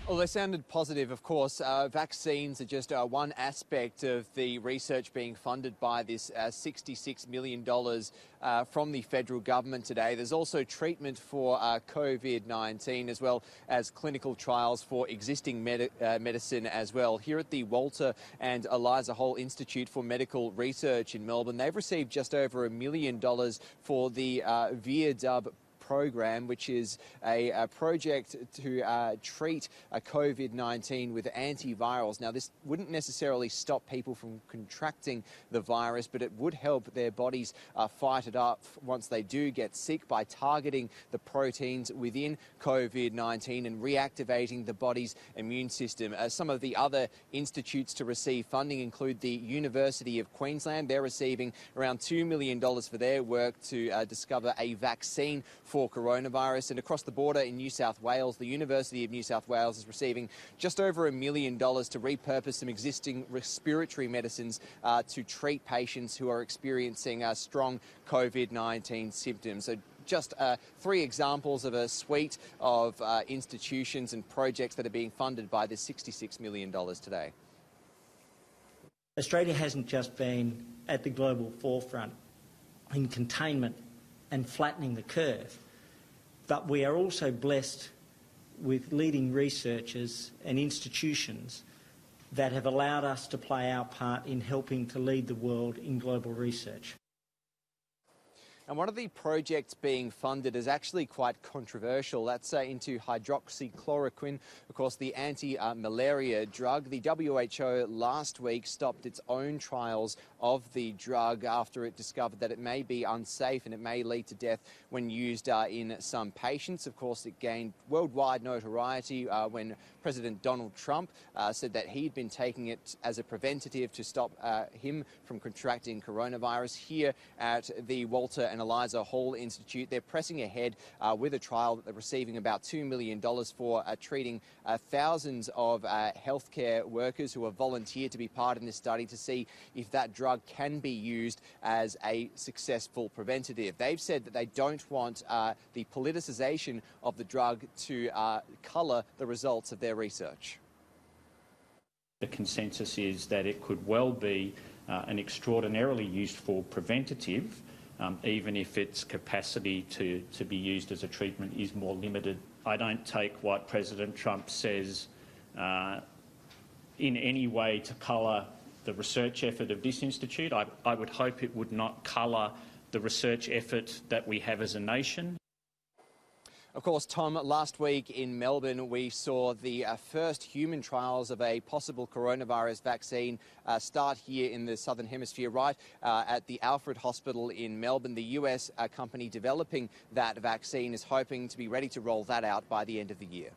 Well, they sounded positive, of course. Vaccines are just one aspect of the research being funded by this $66 million from the federal government today. There's also treatment for COVID-19 as well as clinical trials for existing medicine as well. Here at the Walter and Eliza Hall Institute for Medical Research in Melbourne, they've received just over $1 million for the VIADUB program, which is a project to treat COVID-19 with antivirals. Now, this wouldn't necessarily stop people from contracting the virus, but it would help their bodies fight it up once they do get sick by targeting the proteins within COVID-19 and reactivating the body's immune system. Some of the other institutes to receive funding include the University of Queensland. They're receiving around $2 million for their work to discover a vaccine for coronavirus. And across the border in New South Wales, the University of New South Wales is receiving just over $1 million to repurpose some existing respiratory medicines to treat patients who are experiencing strong COVID-19 symptoms. So just 3 examples of a suite of institutions and projects that are being funded by this $66 million today. Australia hasn't just been at the global forefront in containment and flattening the curve, but we are also blessed with leading researchers and institutions that have allowed us to play our part in helping to lead the world in global research. And one of the projects being funded is actually quite controversial. That's into hydroxychloroquine, of course, the anti-malaria drug. The WHO last week stopped its own trials of the drug after it discovered that it may be unsafe and it may lead to death when used in some patients. Of course, it gained worldwide notoriety when President Donald Trump said that he'd been taking it as a preventative to stop him from contracting coronavirus. Here at the Walter and Eliza Hall Institute, they're pressing ahead with a trial that they're receiving about $2 million for, treating thousands of healthcare workers who have volunteered to be part in this study to see if that drug can be used as a successful preventative. They've said that they don't want the politicisation of the drug to colour the results of their research. The consensus is that it could well be an extraordinarily useful preventative, even if its capacity to be used as a treatment is more limited. I don't take what President Trump says in any way to colour the research effort of this institute. I would hope it would not colour the research effort that we have as a nation. Of course, Tom, last week in Melbourne, we saw the first human trials of a possible coronavirus vaccine start here in the Southern Hemisphere, right at the Alfred Hospital in Melbourne. The US company developing that vaccine is hoping to be ready to roll that out by the end of the year.